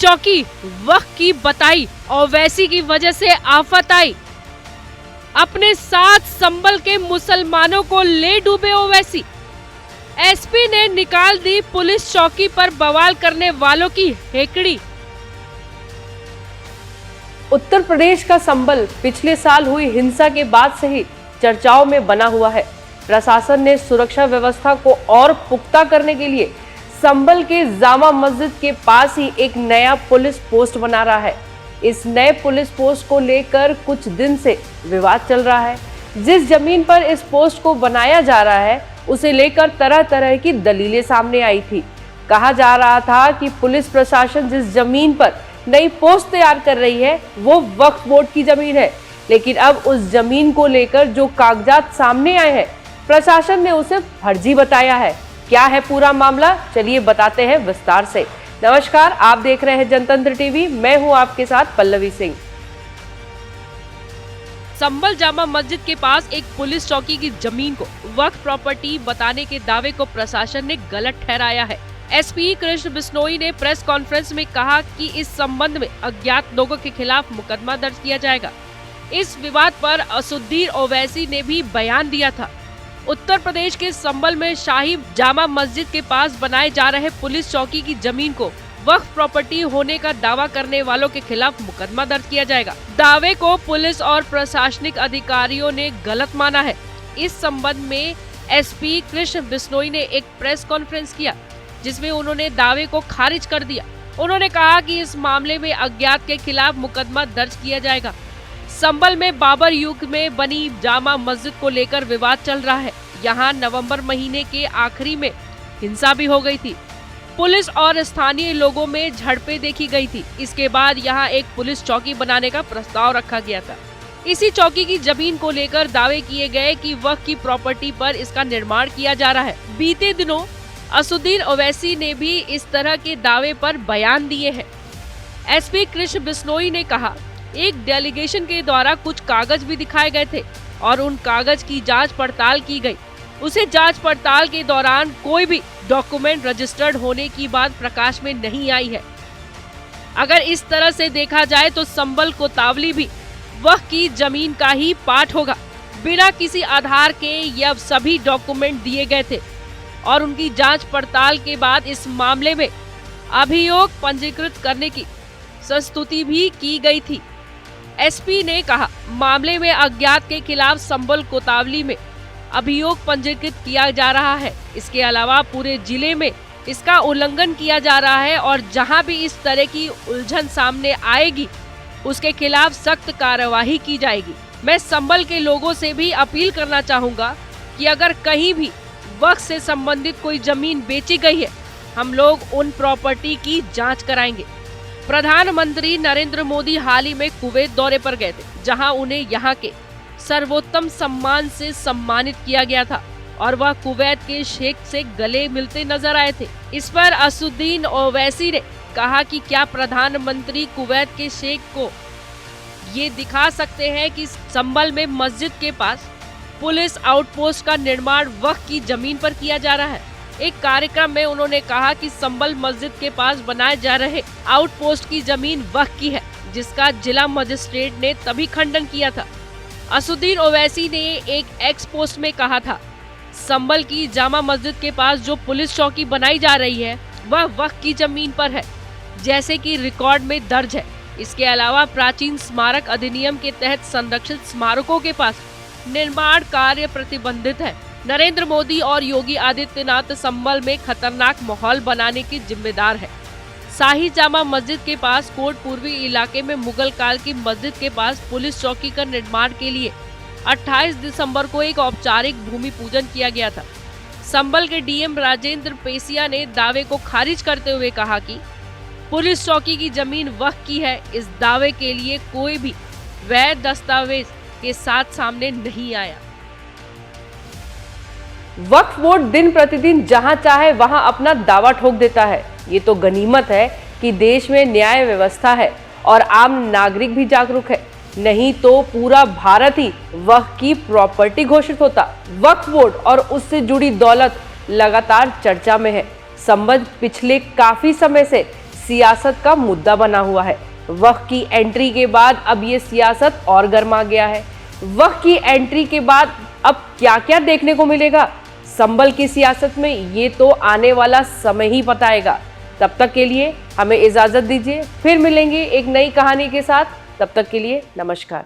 चौकी वक्त की बताई ओवैसी की वजह से आफत आई। अपने साथ संभल के मुसलमानों को ले डूबे ओवैसी। एसपी ने निकाल दी पुलिस चौकी पर बवाल करने वालों की हेकड़ी। उत्तर प्रदेश का संभल पिछले साल हुई हिंसा के बाद से ही चर्चाओं में बना हुआ है। प्रशासन ने सुरक्षा व्यवस्था को और पुख्ता करने के लिए संभल के जामा मस्जिद के पास ही एक नया पुलिस पोस्ट बना रहा है। इस नए पुलिस पोस्ट को लेकर कुछ दिन से विवाद चल रहा है। जिस जमीन पर इस पोस्ट को बनाया जा रहा है उसे लेकर तरह तरह की दलीलें सामने आई थी। कहा जा रहा था कि पुलिस प्रशासन जिस जमीन पर नई पोस्ट तैयार कर रही है वो वक्फ बोर्ड की जमीन है, लेकिन अब उस जमीन को लेकर जो कागजात सामने आए हैं प्रशासन ने उसे फर्जी बताया है। क्या है पूरा मामला, चलिए बताते हैं विस्तार से। नमस्कार, आप देख रहे हैं जनतंत्र टीवी, मैं हूं आपके साथ पल्लवी सिंह। संभल जामा मस्जिद के पास एक पुलिस चौकी की जमीन को वक्फ प्रॉपर्टी बताने के दावे को प्रशासन ने गलत ठहराया है। एसपी कृष्ण बिश्नोई ने प्रेस कॉन्फ्रेंस में कहा कि इस संबंध में अज्ञात लोगों के खिलाफ मुकदमा दर्ज किया जाएगा। इस विवाद पर असुद्दीन ओवैसी ने भी बयान दिया था। उत्तर प्रदेश के संभल में शाही जामा मस्जिद के पास बनाए जा रहे पुलिस चौकी की जमीन को वक्फ प्रॉपर्टी होने का दावा करने वालों के खिलाफ मुकदमा दर्ज किया जाएगा। दावे को पुलिस और प्रशासनिक अधिकारियों ने गलत माना है। इस संबंध में एसपी कृष्ण बिश्नोई ने एक प्रेस कॉन्फ्रेंस किया जिसमें उन्होंने दावे को खारिज कर दिया। उन्होंने कहा कि इस मामले में अज्ञात के खिलाफ मुकदमा दर्ज किया जाएगा। संभल में बाबर युग में बनी जामा मस्जिद को लेकर विवाद चल रहा है। यहाँ नवंबर महीने के आखिरी में हिंसा भी हो गई थी। पुलिस और स्थानीय लोगों में झड़पें देखी गई थी। इसके बाद यहाँ एक पुलिस चौकी बनाने का प्रस्ताव रखा गया था। इसी चौकी की जमीन को लेकर दावे किए गए कि वक्फ की प्रॉपर्टी पर इसका निर्माण किया जा रहा है। बीते दिनों असुद्दीन ओवैसी ने भी इस तरह के दावे पर बयान दिए हैं। एसपी कृष्ण बिश्नोई ने कहा, एक डेलीगेशन के द्वारा कुछ कागज भी दिखाए गए थे और उन कागज की जांच पड़ताल की गई। उसे जांच पड़ताल के दौरान कोई भी डॉक्यूमेंट रजिस्टर्ड होने की बात प्रकाश में नहीं आई है। अगर इस तरह से देखा जाए तो संभल कोतवाली भी वक्फ की जमीन का ही पार्ट होगा। बिना किसी आधार के यह सभी डॉक्यूमेंट दिए गए थे और उनकी जांच पड़ताल के बाद इस मामले में अभियोग पंजीकृत करने की संस्तुति भी की गई थी। एसपी ने कहा, मामले में अज्ञात के खिलाफ संभल कोतवाली में अभियोग पंजीकृत किया जा रहा है। इसके अलावा पूरे जिले में इसका उल्लंघन किया जा रहा है और जहां भी इस तरह की उलझन सामने आएगी उसके खिलाफ सख्त कार्यवाही की जाएगी। मैं संभल के लोगों से भी अपील करना चाहूंगा कि अगर कहीं भी वक्फ से संबंधित कोई जमीन बेची गई है, हम लोग उन प्रॉपर्टी की जांच कराएंगे। प्रधानमंत्री नरेंद्र मोदी हाल ही में कुवैत दौरे पर गए थे, जहां उन्हें यहां के सर्वोत्तम सम्मान से सम्मानित किया गया था और वह कुवैत के शेख से गले मिलते नजर आए थे। इस पर असुद्दीन ओवैसी ने कहा कि क्या प्रधानमंत्री कुवैत के शेख को ये दिखा सकते हैं कि संभल में मस्जिद के पास पुलिस आउटपोस्ट का निर्माण वक्फ की जमीन पर किया जा रहा है। एक कार्यक्रम में उन्होंने कहा कि संभल मस्जिद के पास बनाए जा रहे आउटपोस्ट की जमीन वक्फ की है, जिसका जिला मजिस्ट्रेट ने तभी खंडन किया था। असुद्दीन ओवैसी ने एक एक्स पोस्ट में कहा था, संभल की जामा मस्जिद के पास जो पुलिस चौकी बनाई जा रही है वह वक्फ की जमीन पर है, जैसे कि रिकॉर्ड में दर्ज है। इसके अलावा प्राचीन स्मारक अधिनियम के तहत संरक्षित स्मारकों के पास निर्माण कार्य प्रतिबंधित है। नरेंद्र मोदी और योगी आदित्यनाथ संभल में खतरनाक माहौल बनाने के जिम्मेदार है। शाही जामा मस्जिद के पास कोट पूर्वी इलाके में मुगल काल की मस्जिद के पास पुलिस चौकी का निर्माण के लिए 28 दिसंबर को एक औपचारिक भूमि पूजन किया गया था। संभल के डीएम राजेंद्र पेसिया ने दावे को खारिज करते हुए कहा कि पुलिस चौकी की जमीन वक्फ की है। इस दावे के लिए कोई भी वैध दस्तावेज के साथ सामने नहीं आया। वक्फ बोर्ड दिन प्रतिदिन जहां चाहे वहां अपना दावा ठोक देता है। ये तो गनीमत है कि देश में न्याय व्यवस्था है और आम नागरिक भी जागरूक है, नहीं तो पूरा भारत ही वक्फ की प्रॉपर्टी घोषित होता। वक्फ बोर्ड और उससे जुड़ी दौलत लगातार चर्चा में है। संबंध पिछले काफी समय से सियासत का मुद्दा बना हुआ है। वक्त की एंट्री के बाद अब ये सियासत और गर्मा गया है। वक्त की एंट्री के बाद अब क्या क्या देखने को मिलेगा संभल की सियासत में, ये तो आने वाला समय ही बताएगा। तब तक के लिए हमें इजाजत दीजिए, फिर मिलेंगे एक नई कहानी के साथ। तब तक के लिए नमस्कार।